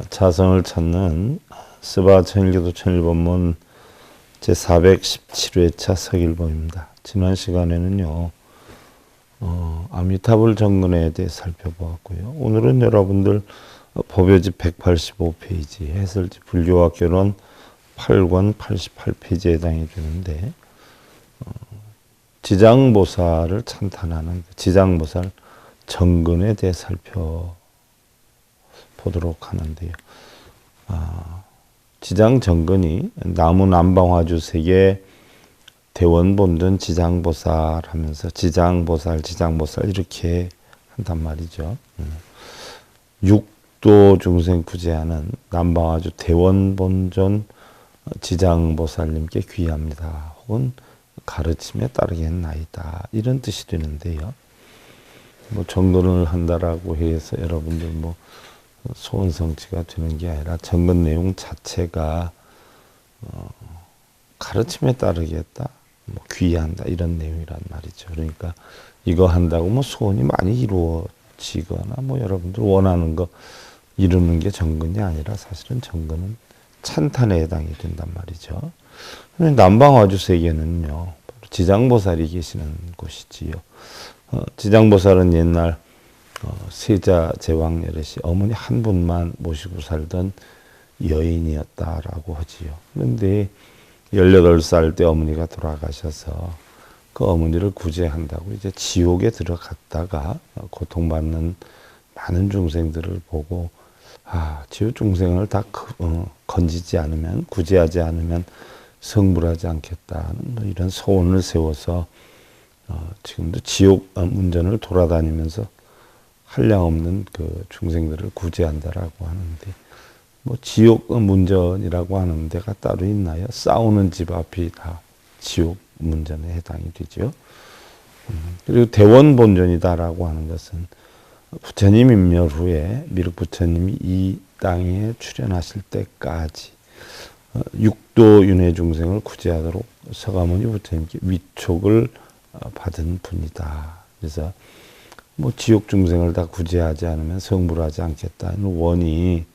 자성을 찾는 스바 천일기도 천일본문 제417회차 서길보입니다. 지난 시간에는요, 아미타불 정근에 대해 살펴보았고요. 오늘은 여러분들 법요집 185페이지, 해설지 불교학개론 8권 88페이지에 해당이 되는데, 지장보살을 찬탄하는 지장보살 정근에 대해 살펴보도록 하는데요. 지장정근이 나무 남방화주 세계 대원본전 지장보살 하면서 지장보살 이렇게 한단 말이죠. 육도 중생 구제하는 남방화주 대원본전 지장보살님께 귀합니다. 혹은 가르침에 따르겠나이다. 이런 뜻이 되는데요. 뭐 정근을 한다라고 해서 여러분들 소원성취가 되는 게 아니라 정근 내용 자체가 가르침에 따르겠다, 귀의한다 이런 내용이란 말이죠. 그러니까 이거 한다고 소원이 많이 이루어지거나 여러분들 원하는 거 이루는 게 정근이 아니라 사실은 정근은 찬탄에 해당이 된단 말이죠. 남방화주 세계는요, 지장보살이 계시는 곳이지요. 지장보살은 옛날 세자 제왕 여럿이 어머니 한 분만 모시고 살던 여인이었다라고 하지요. 그런데 18살 때 어머니가 돌아가셔서 그 어머니를 구제한다고 이제 지옥에 들어갔다가 고통받는 많은 중생들을 보고 지옥 중생을 다 건지지 않으면, 구제하지 않으면 성불하지 않겠다는 이런 소원을 세워서 지금도 지옥 문전을 돌아다니면서 한량없는 그 중생들을 구제한다라고 하는데, 지옥 문전이라고 하는 데가 따로 있나요? 싸우는 집 앞이 다 지옥 문전에 해당이 되죠. 그리고 대원본전이다라고 하는 것은 부처님 임멸 후에 미륵 부처님이 이 땅에 출현하실 때까지 육도 윤회 중생을 구제하도록 서가모니 부처님께 위촉을 받은 분이다. 그래서 지옥 중생을 다 구제하지 않으면 성불하지 않겠다는 원이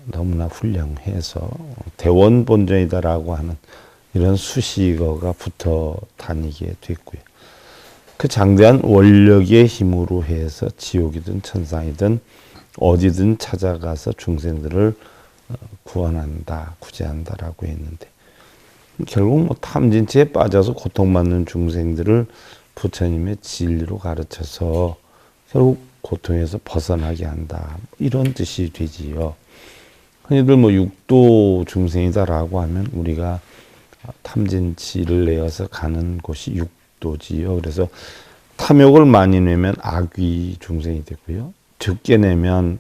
너무나 훌륭해서 대원본전이다라고 하는 이런 수식어가 붙어 다니게 됐고요. 그 장대한 원력의 힘으로 해서 지옥이든 천상이든 어디든 찾아가서 중생들을 구원한다, 구제한다라고 했는데, 결국 탐진치에 빠져서 고통받는 중생들을 부처님의 진리로 가르쳐서 결국 고통에서 벗어나게 한다, 이런 뜻이 되지요. 흔히들 육도 중생이다라고 하면 우리가 탐진치를 내어서 가는 곳이 육도지요. 그래서 탐욕을 많이 내면 악귀 중생이 되고요, 적게 내면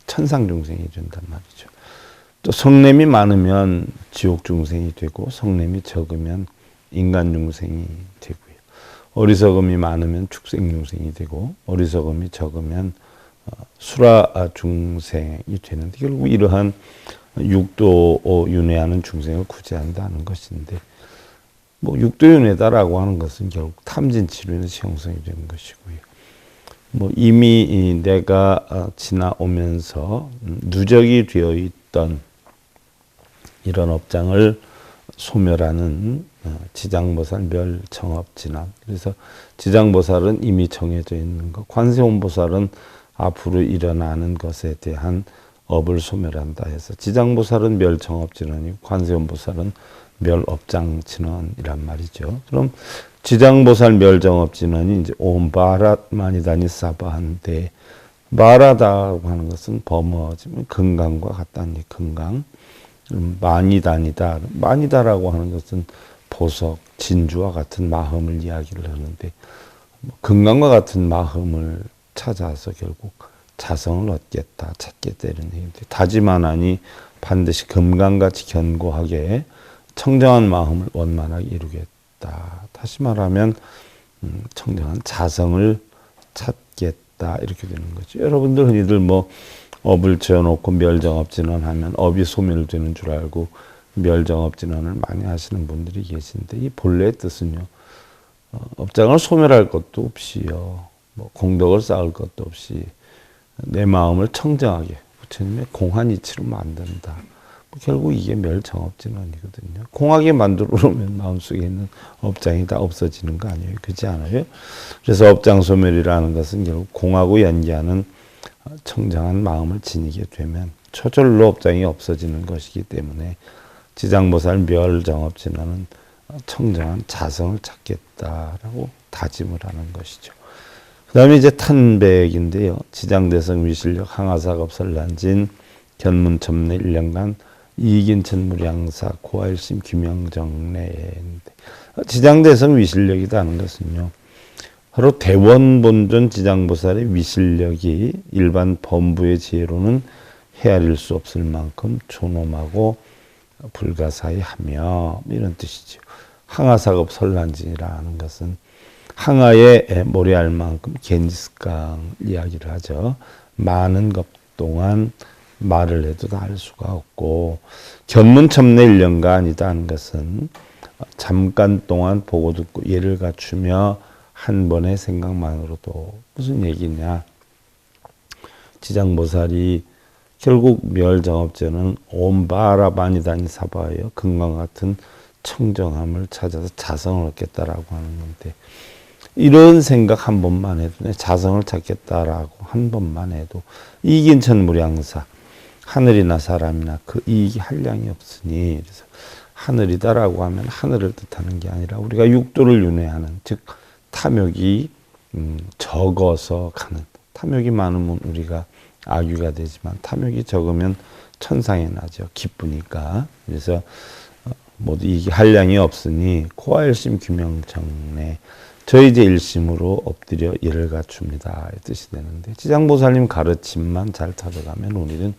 천상 중생이 된단 말이죠. 또 성냄이 많으면 지옥 중생이 되고, 성냄이 적으면 인간 중생이 되고요. 어리석음이 많으면 축생 중생이 되고, 어리석음이 적으면 수라 중생이 되는데, 결국 이러한 육도 윤회하는 중생을 구제한다는 것인데, 육도 윤회다라고 하는 것은 결국 탐진치료에서 형성이 되는 것이고요. 이미 내가 지나오면서 누적이 되어 있던 이런 업장을 소멸하는 지장보살 멸정업진함. 그래서 지장보살은 이미 정해져 있는 것, 관세음보살은 앞으로 일어나는 것에 대한 업을 소멸한다 해서 지장보살은 멸정업진원이고 관세음보살은 멸업장진원이란 말이죠. 그럼 지장보살 멸정업진원이 이제 옴 바랏마니다니 사바한데, 바라다고 하는 것은 범어지면 건강과 같다는 건강. 마니다니다, 마니다라고 하는 것은 보석, 진주와 같은 마음을 이야기를 하는데, 건강과 같은 마음을 찾아서 결국 자성을 얻겠다, 찾겠다 이런 얘기인데, 다짐하나니 반드시 금강같이 견고하게 청정한 마음을 원만하게 이루겠다. 다시 말하면 청정한 자성을 찾겠다, 이렇게 되는 거죠. 여러분들 흔히들 업을 지어놓고 멸정업진원 하면 업이 소멸되는 줄 알고 멸정업진원을 많이 하시는 분들이 계신데, 이 본래의 뜻은요, 업장을 소멸할 것도 없이요, 공덕을 쌓을 것도 없이 내 마음을 청정하게, 부처님의 공한이치로 만든다. 결국 이게 멸정업진원이거든요. 공하게 만들어 놓으면 마음속에 있는 업장이 다 없어지는 거 아니에요? 그렇지 않아요? 그래서 업장소멸이라는 것은 결국 공하고 연계하는 청정한 마음을 지니게 되면 초절로 업장이 없어지는 것이기 때문에 지장보살 멸정업진원은 청정한 자성을 찾겠다라고 다짐을 하는 것이죠. 그 다음에 이제 탄백인데요. 지장대성 위실력 항하사급 설란진 견문첨내 1년간 이긴천무량사 고아일심 규명정례인데 지장대성 위실력이라는 것은요. 바로 대원본존 지장보살의 위실력이 일반 범부의 지혜로는 헤아릴 수 없을 만큼 존엄하고 불가사의하며 이런 뜻이죠. 항하사급 설란진이라는 것은 항하에 모래알 만큼 겐지스강 이야기를 하죠. 많은 것 동안 말을 해도 다 알 수가 없고 견문첨내 1년가 아니다 하는 것은 잠깐 동안 보고 듣고 예를 갖추며 한 번의 생각만으로도 무슨 얘기냐. 지장보살이 결국 멸정업제는 옴바라바니다니 사바예요. 금강 같은 청정함을 찾아서 자성을 얻겠다라고 하는 건데 이런 생각 한 번만 해도 자성을 찾겠다라고 한 번만 해도 이긴천무량사 하늘이나 사람이나 그 이익이 한량이 없으니 그래서 하늘이다라고 하면 하늘을 뜻하는 게 아니라 우리가 육도를 윤회하는 즉 탐욕이 적어서 가는 탐욕이 많으면 우리가 악유가 되지만 탐욕이 적으면 천상에 나죠. 기쁘니까. 그래서 모두 이게 한량이 없으니 코아일심 규명정례 저희 이제 일심으로 엎드려 예를 갖춥니다. 이 뜻이 되는데 지장보살님 가르침만 잘 따라가면 우리는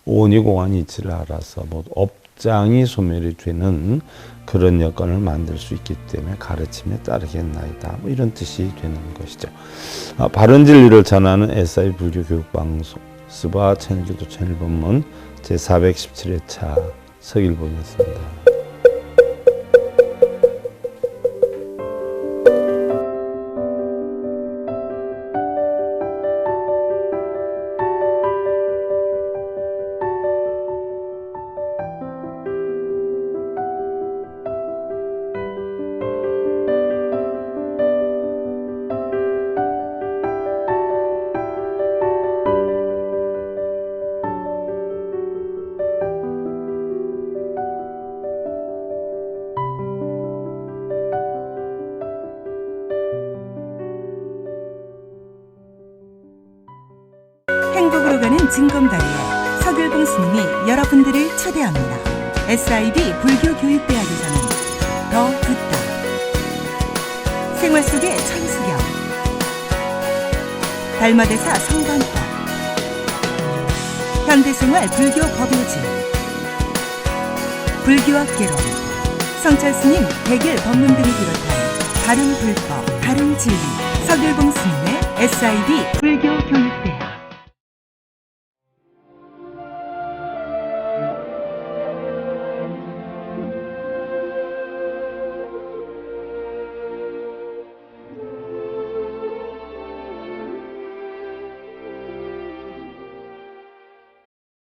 오니공한 이치를 알아서 뭐 업장이 소멸이 되는 그런 여건을 만들 수 있기 때문에 가르침에 따르겠나이다. 뭐 이런 뜻이 되는 것이죠. 바른 진리를 전하는 SI 불교 교육방송 스바 천일교도 천일본문 제417회차 서길본이었습니다. 행복으로 가는 징검다리에 서길봉 스님이 여러분들을 초대합니다. SIB 불교교육대학에서는 더 듣다, 생활 속의 천수경, 달마대사 성관법, 현대생활 불교 법요지, 불교학 개론, 성찰스님 백일 법문 등을 비롯한 다른 불법, 다른 진리, 서길봉 스님의 SIB 불교교육